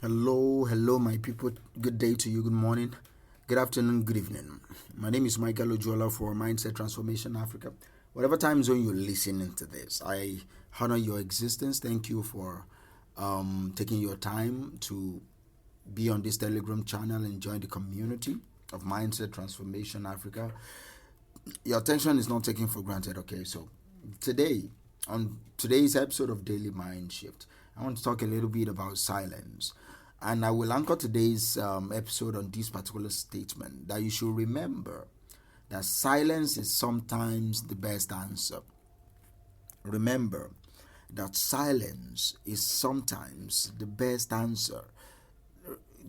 Hello, my people. Good day to you. Good morning, good afternoon, good evening. My name is Michael Ojuola for Mindset Transformation Africa. Whatever time zone you're listening to this, I honor your existence. Thank you for taking your time to be on this Telegram channel and join the community of Mindset Transformation Africa. Your attention is not taken for granted. Okay, so on today's episode of Daily Mind Shift, I want to talk a little bit about silence. And I will anchor today's episode on this particular statement that you should remember that silence is sometimes the best answer. Remember that silence is sometimes the best answer.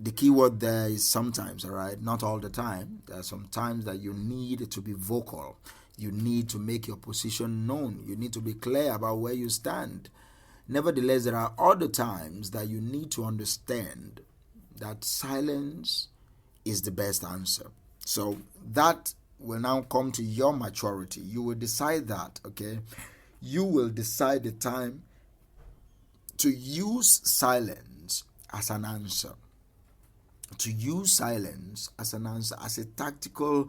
The key word there is sometimes, all right? Not all the time. There are some times that you need to be vocal. You need to make your position known. You need to be clear about where you stand. Nevertheless, there are other times that you need to understand that silence is the best answer. So that will now come to your maturity. You will decide that, okay? You will decide the time to use silence as an answer. To use silence as an answer, as a tactical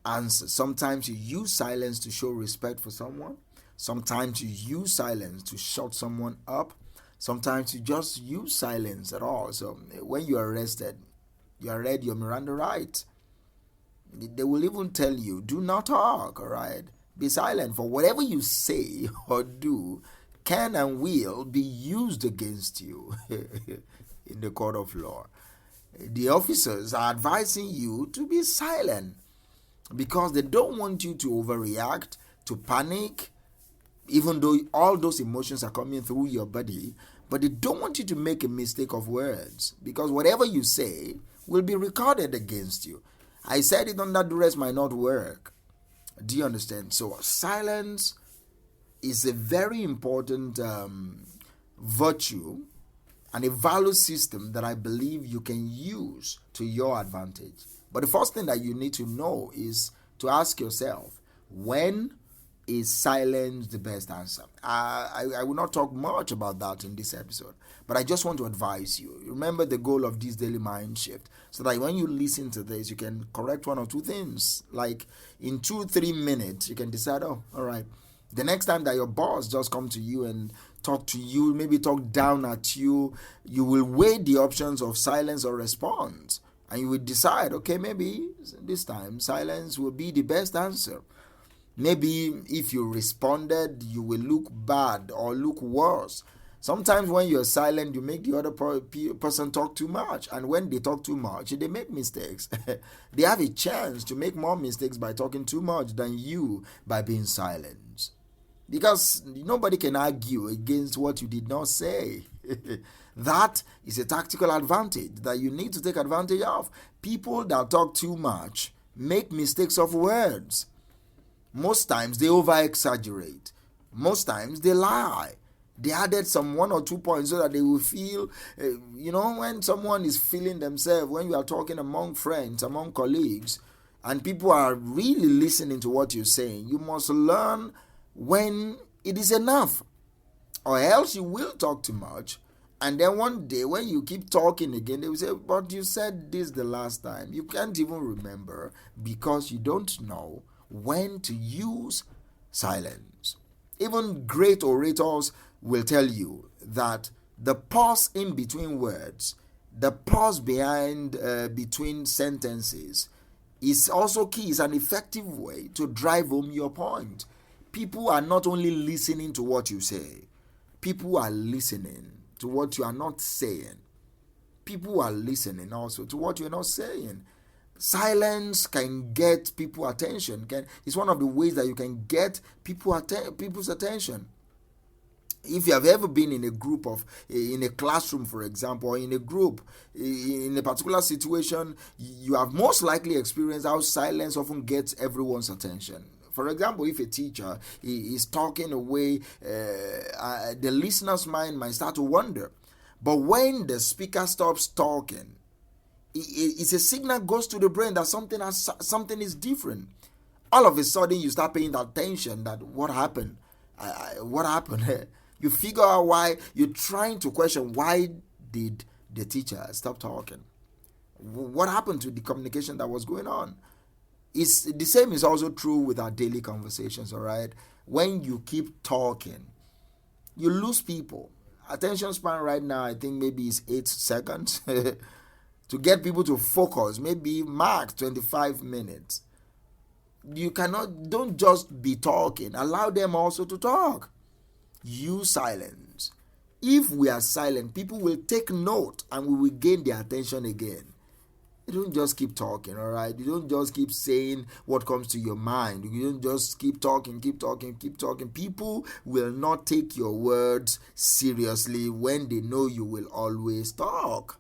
answer. Sometimes you use silence to show respect for someone. Sometimes you use silence to shut someone up. Sometimes you just use silence at all. So when you are arrested, you are read your Miranda right. They will even tell you, do not talk, all right? Be silent, for whatever you say or do can and will be used against you in the court of law. The officers are advising you to be silent because they don't want you to overreact, to panic, even though all those emotions are coming through your body, but they don't want you to make a mistake of words because whatever you say will be recorded against you. I said it under duress might not work. Do you understand? So silence is a very important virtue and a value system that I believe you can use to your advantage. But the first thing that you need to know is to ask yourself, when is silence the best answer? I will not talk much about that in this episode, but I just want to advise you. Remember the goal of this daily mind shift, so that when you listen to this, you can correct one or two things. Like in 2-3 minutes, you can decide, oh, all right, the next time that your boss just come to you and talk to you, maybe talk down at you, you will weigh the options of silence or response. And you will decide, okay, maybe this time silence will be the best answer. Maybe if you responded, you will look bad or look worse. Sometimes when you're silent, you make the other person talk too much. And when they talk too much, they make mistakes. They have a chance to make more mistakes by talking too much than you by being silent. Because nobody can argue against what you did not say. That is a tactical advantage that you need to take advantage of. People that talk too much make mistakes of words. Most times they over-exaggerate. Most times they lie. They added some 1 or 2 points so that they will feel, when someone is feeling themselves, when you are talking among friends, among colleagues, and people are really listening to what you're saying, you must learn when it is enough, or else you will talk too much. And then one day when you keep talking again, they will say, but you said this the last time. You can't even remember because you don't know when to use silence. Even great orators will tell you that the pause in between words, the pause between sentences is also key. It's an effective way to drive home your point. People are not only listening to what you say, people are listening to what you are not saying. People are listening also to what you're not saying. Silence can get people's attention. It's one of the ways that you can get people's attention. If you have ever been in a classroom, for example, or in a group, in a particular situation, you have most likely experienced how silence often gets everyone's attention. For example, if a teacher is talking away, the listener's mind might start to wonder. But when the speaker stops talking, it's a signal goes to the brain that something is different. All of a sudden, you start paying attention that what happened? What happened? You figure out why. You're trying to question, why did the teacher, stop talking. What happened to the communication that was going on? It's the same is also true with our daily conversations, all right? When you keep talking, you lose people. Attention span right now, I think maybe is 8 seconds. To get people to focus, maybe max 25 minutes. Don't just be talking. Allow them also to talk. Use silence. If we are silent, people will take note and we will gain their attention again. You don't just keep talking, all right? You don't just keep saying what comes to your mind. You don't just keep talking. People will not take your words seriously when they know you will always talk.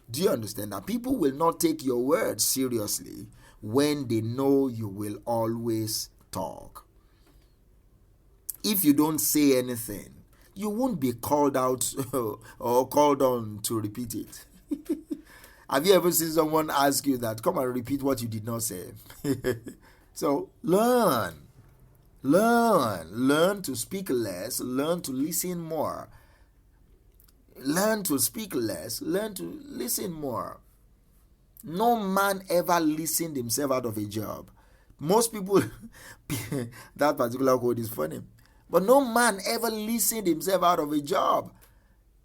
Do you understand that? People will not take your words seriously when they know you will always talk. If you don't say anything, you won't be called out or called on to repeat it. Have you ever seen someone ask you that, come and repeat what you did not say? So learn to speak less, learn to listen more. Learn to speak less, learn to listen more. No man ever listened himself out of a job. Most people, that particular quote is funny, but no man ever listened himself out of a job.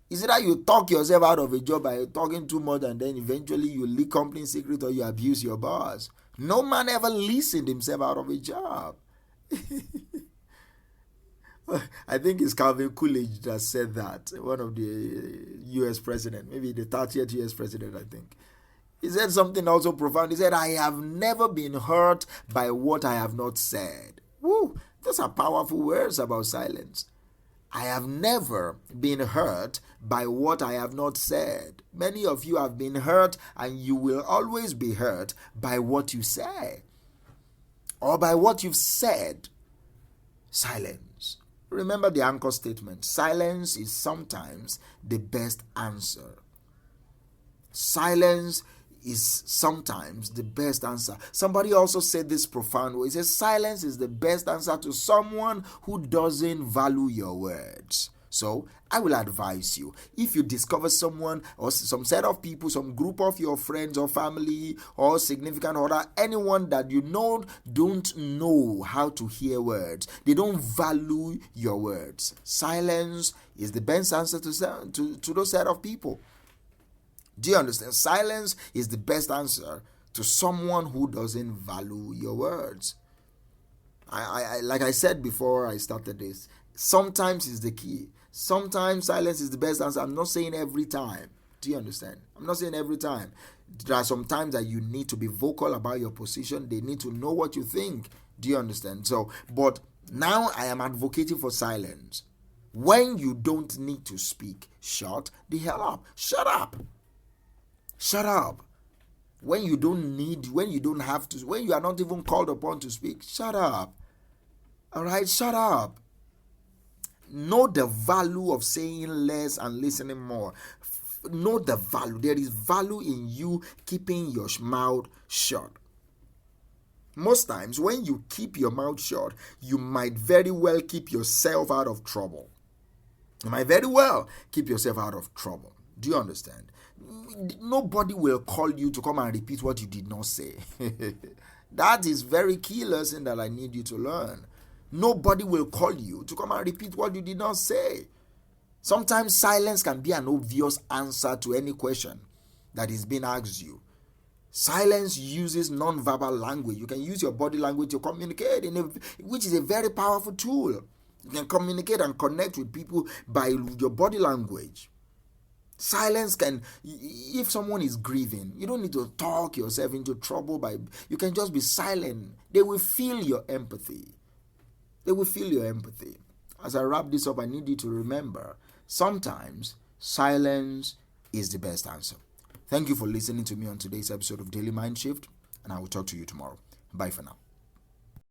Is it that you talk yourself out of a job by talking too much and then eventually you leak company secret or you abuse your boss? No man ever listened himself out of a job. I think it's Calvin Coolidge that said that, one of the U.S. president, maybe the 30th U.S. president, I think. He said something also profound. He said, I have never been hurt by what I have not said. Woo! Those are powerful words about silence. I have never been hurt by what I have not said. Many of you have been hurt and you will always be hurt by what you say or by what you've said. Silence. Remember the anchor statement. Silence is sometimes the best answer. Silence is sometimes the best answer. Somebody also said this profound way. He says, silence is the best answer to someone who doesn't value your words. So, I will advise you, if you discover someone or some set of people, some group of your friends or family or significant other, anyone that you know don't know how to hear words, they don't value your words. Silence is the best answer to those set of people. Do you understand? Silence is the best answer to someone who doesn't value your words. I like I said before I started this, sometimes is the key. Sometimes silence is the best answer. I'm not saying every time. Do you understand? I'm not saying every time. There are some times that you need to be vocal about your position. They need to know what you think. Do you understand? So, but now I am advocating for silence. When you don't need to speak, shut the hell up. Shut up. Shut up. When you don't have to, when you are not even called upon to speak, shut up. All right, shut up. Know the value of saying less and listening more. Know the value. There is value in you keeping your mouth shut. Most times, when you keep your mouth shut, you might very well keep yourself out of trouble. You might very well keep yourself out of trouble. Do you understand? Nobody will call you to come and repeat what you did not say. That is very key lesson that I need you to learn. Nobody will call you to come and repeat what you did not say. Sometimes silence can be an obvious answer to any question that is being asked you. Silence uses non-verbal language. You can use your body language to communicate, which is a very powerful tool. You can communicate and connect with people by your body language. Silence can, if someone is grieving, you don't need to talk yourself into trouble you can just be silent. They will feel your empathy. They will feel your empathy. As I wrap this up, I need you to remember, sometimes silence is the best answer. Thank you for listening to me on today's episode of Daily Mind Shift, and I will talk to you tomorrow. Bye for now.